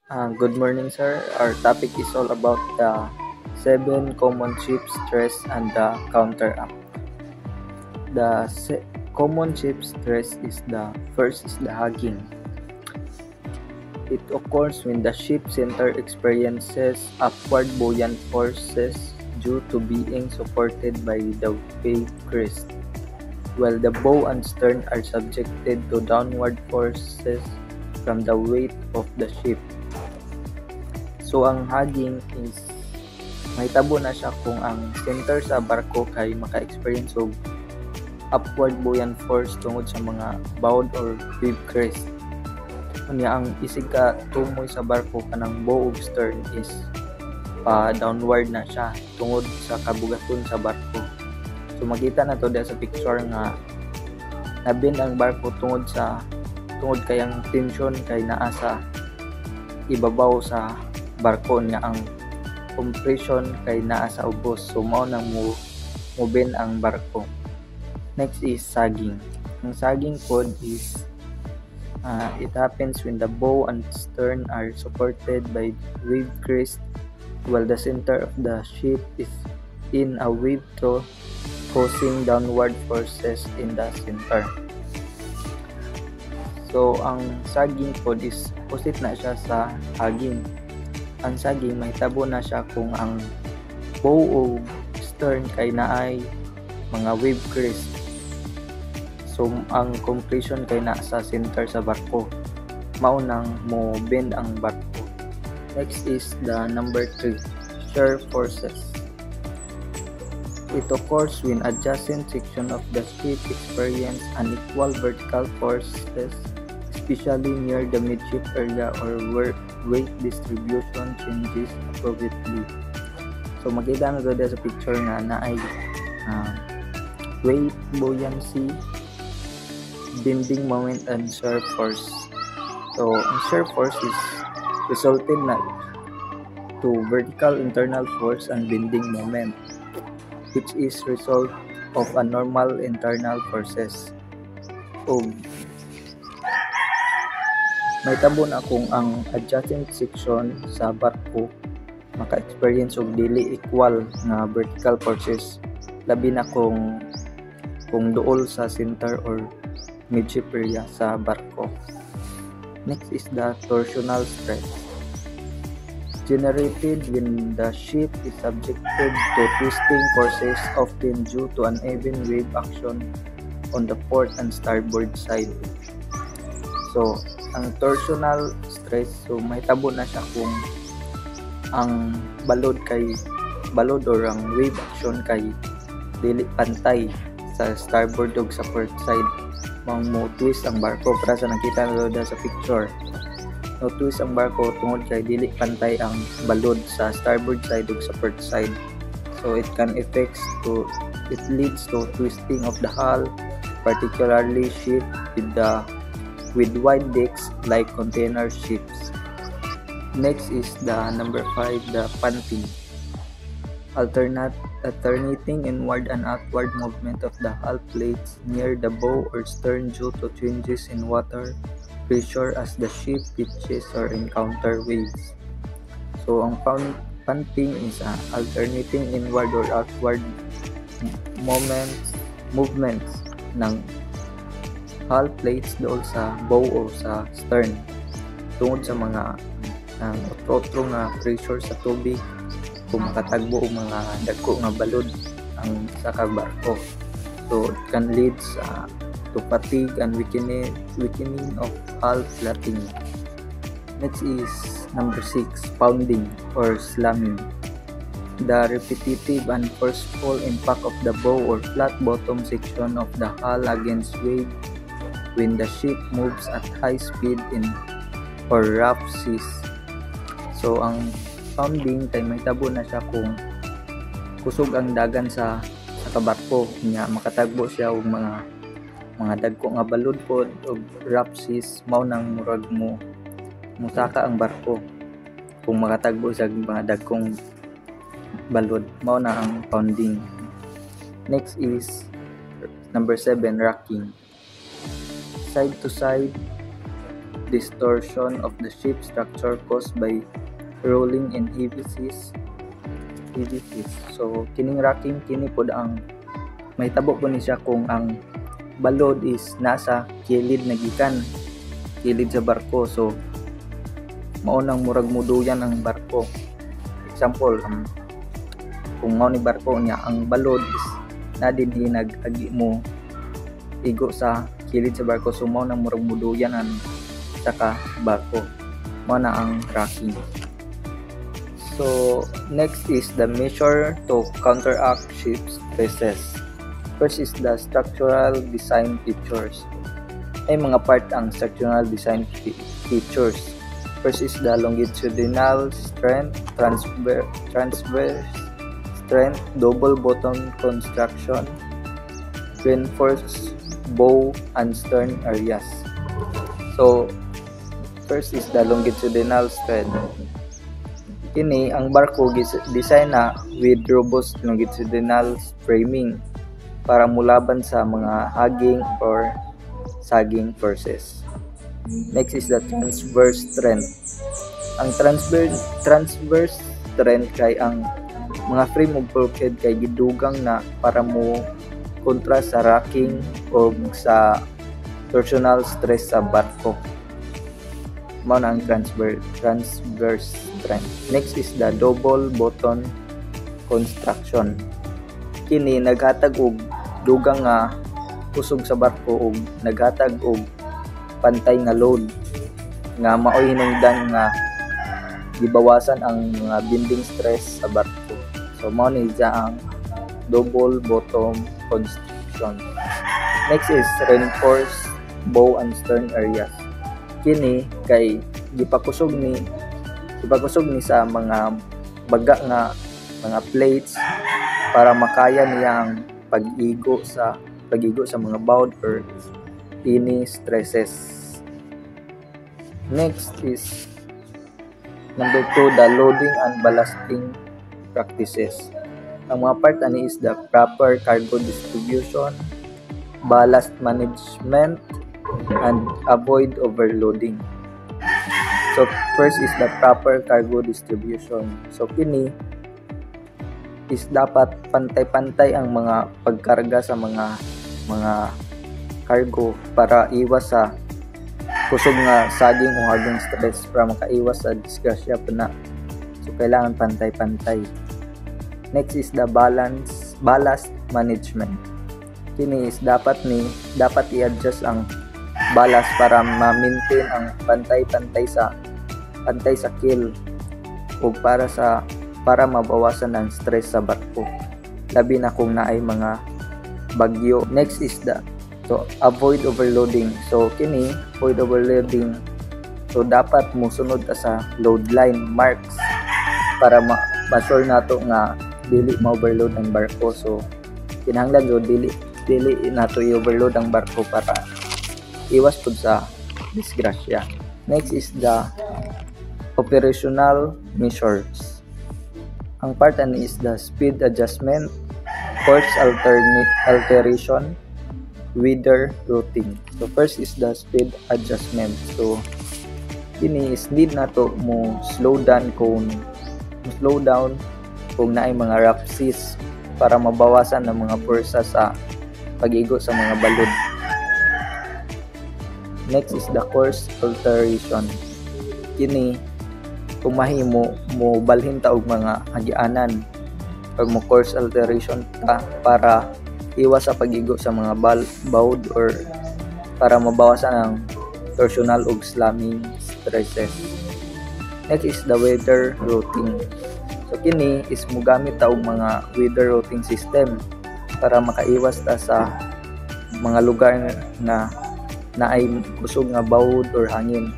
Good morning, sir. Our topic is all about the 7 common ship stress and the counteract. Common ship stress is the first is the hugging. It occurs when the ship center experiences upward buoyant forces due to being supported by the wave crest, while the bow and stern are subjected to downward forces from the weight of the ship. So ang hugging is mahitabo na siya kung ang center sa barko kay maka-experience og upward buoyant force tungod sa mga bow or wave crest. Unya ang isig ka tumoy sa barko kanang bow ug stern is downward na siya tungod sa kabugaton sa barko. So makita na to sa picture nga nabin ang barko tungod kay ang tension kay naa sa ibabaw sa barko niya, ang compression kay naa sa ubos, so mao nang mubin ang barko. Next is sagging. Ang sagging pod is it happens when the bow and stern are supported by wave crest while the center of the ship is in a wave trough, causing downward forces in the center. So ang sagging pod is opposite na siya sa hugging. Ang sagging mahitabo na siya kung ang bow o stern kay naay mga wave crest. So ang compression kay na sa center sa barko, mao nang mo bend ang barko. Next is the number 3, shear forces. It occurs when adjacent section of the ship experience unequal vertical forces, especially near the midship area or where weight distribution changes appropriately. So makita na doon sa picture nga na ay weight, buoyancy, bending moment, and shear force. So ang shear force is resulted na to vertical internal force and bending moment, which is result of a normal internal forces. So may tabo na kung ang adjacent section sa barko maka-experience og dili equal na vertical forces, labi na kung duol sa center or midship area sa barko. Next is the torsional stress, generated when the ship is subjected to twisting forces, often due to uneven wave action on the port and starboard side. So ang torsional stress, so mahitabo na siya kung ang balod or ang wave action kay dili pantay sa starboard ug sa port side, mo twist ang barko para sa nakita na sa picture. No twist ang barko tungod kay dili pantay ang balod sa starboard side ug sa port side. So it leads to twisting of the hull, particularly ship with wide decks like container ships. Next is the number 5, the punting. Alternating inward and outward movement of the hull plates near the bow or stern due to changes in water pressure as the ship pitches or encounter waves. So ang punting is alternating inward or outward movements ng hull plates doon sa bow o sa stern tungod sa mga otro nga pressure sa tubig kung makatagbo o mga dagko nga balod ang sa barko. So it can lead to fatigue and weakening of hull plating. Next is number 6, pounding or slamming. The repetitive and forceful impact of the bow or flat bottom section of the hull against wave when the ship moves at high speed in or rough seas. So ang pounding kay mahitabo na siya kung kusog ang dagan sa kabarko nya makatagbo siya og mga dagko nga balod pod og rough seas, mao nang murag musaka ang barko kung makatagbo sa mga dagkong balod, mao na ang pounding. Next is number 7, rocking. Side to side distortion of the ship structure caused by rolling in heavy seas. So kining rocking kini pod ang mahitabo po ni siya kung ang balod is nasa kilid na gikan, kilid sa barko. So mao nang murag muduyan ang barko. Example, kung mao ni barko niya ang balod is na din hinag-agi mo igo sa kilid sa barko, so mao nang murag muduyan ang saka barko. Mao na ang rocking. So next is the measure to counteract ship stresses. First is the structural design features. Ay mga part ang structural design features. First is the longitudinal strength, transverse strength, double bottom construction, reinforced bow and stern areas. So first is the longitudinal strength. Kini ang barko design na with robust longitudinal framing para mulaban sa mga haging or sagging forces. Next is the transverse strength. Ang transverse strength kay ang mga frame of bulkhead kay gidugang na para mo kontra sa rocking o sa torsional stress sa barko. Mao na ang transverse strength. Next is the double bottom construction. Kini naghatag og dugang nga kusog sa barko ug naghatag og pantay nga load nga maoy hinungdan nga gibawasan ang mga bending stress sa barko. So mao ni ang double bottom construction. Next is reinforced bow and stern areas. Kini kay gipakusog ni sa mga baga nga mga plates para makaya niya ang pag-igo sa mga bow or any stresses. Next is number 2, the loading and ballasting practices. Ang mga part ani is the proper cargo distribution, ballast management, and avoid overloading. So first is the proper cargo distribution. So kini is dapat pantay-pantay ang mga pagkarga sa mga cargo para iwas sa kusog nga saging o haging stress, para makaiwas sa disgrasya pa. So kailangan pantay-pantay. Next is the ballast management. Kini is dapat i-adjust ang ballast para ma-maintain ang pantay sa keel o para mabawasan ang stress sa barko, labi na kung naay mga bagyo. Next is to avoid overloading. So kini avoid overloading, so dapat musunod ta sa load line marks para ma-sure nato nga dili ma-overload ang barko. So kinahanglan dili nato i-overload ang barko para iwas pud sa disgrasya. Next is the operational measures. Ang part ani is the speed adjustment, course alteration, weather routing. So first is the speed adjustment. So kini is need nato mo slow down kung naay mga rough seas para mabawasan ang mga pwersa sa pag-igo sa mga balod. Next is the course alteration. Kini kung mahimo mo balhin ta og mga hagianan pag mo course alteration ta para iwas sa pag-igo sa mga bawd or para mabawasan ang torsional ug slamming stresses. Next is the weather routing. So kini is mogamit ta og mga weather routing system para makaiwas ta sa mga lugar na naay kusog nga bawd or hangin.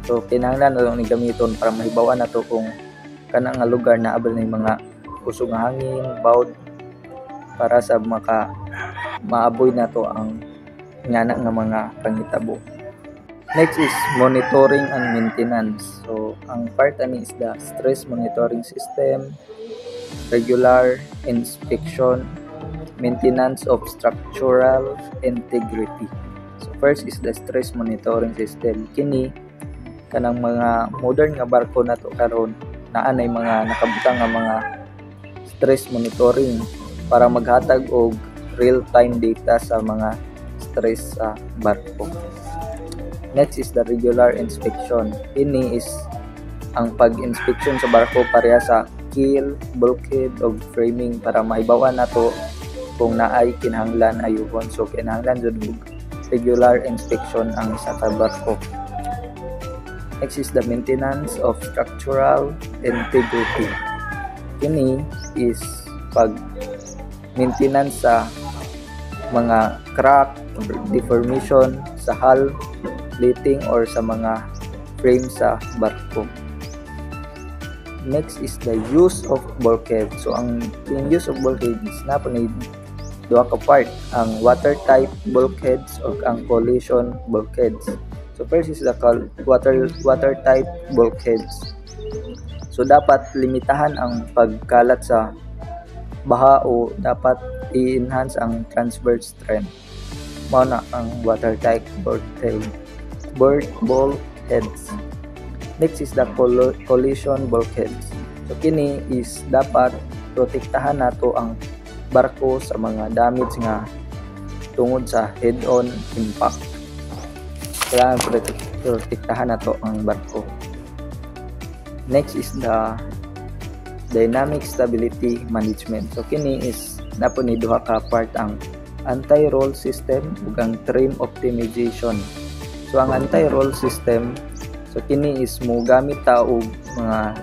So kinahanglan na ni gamiton para mahibawan nato kung kana nga lugar na abal na mga kusog nga hangin, bawd, para sa ma-avoid nato ang ngana nga mga panghitabo. Next is monitoring and maintenance. So ang part ani is the stress monitoring system, regular inspection, maintenance of structural integrity. So first is the stress monitoring system. Kini kanang mga modern nga barko nato karon naa nay mga nakabutang nga mga stress monitoring para maghatag og real-time data sa mga stress sa barko. Next is the regular inspection. Ini is ang pag-inspection sa barko pareha sa keel, bulkhead o framing para maibawan nato kung naay kinahanglan ayuhon. So kinahanglan jud og regular inspection ang isa ka barko. Next is the maintenance of structural integrity. Kini is pag maintenance sa mga crack or deformation sa hull, plating or sa mga frame sa barko. Next is the use of bulkhead. So ang use of bulkhead is napunay duha ka part, ang watertight bulkheads o ang collision bulkheads. So first is the watertight bulkheads. So dapat limitahan ang pagkalat sa baha o dapat i-enhance ang transverse strength. Mao na ang watertight bulkheads. Next is the collision bulkheads. So kini is dapat protektahan nato ang barko sa mga damage nga tungod sa head-on impact. Kailangan protektahan nato ang barko. Next is the dynamic stability management. So kini is napuni duha ka part, ang anti-roll system ug ang trim optimization. So ang anti-roll system, so kini is mo gamit ta og mga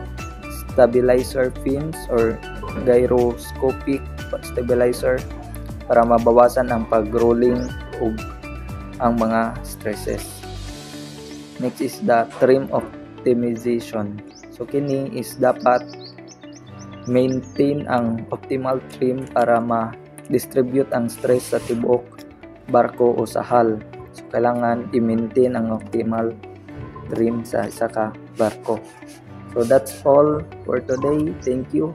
stabilizer fins or gyroscopic stabilizer para mabawasan ang pag-rolling ug ang mga stresses. Next is the trim optimization. So kini is dapat maintain ang optimal trim para ma-distribute ang stress sa tibuok barko o sa hull. So kailangan i-maintain ang optimal trim sa isa ka barko. So that's all for today. Thank you.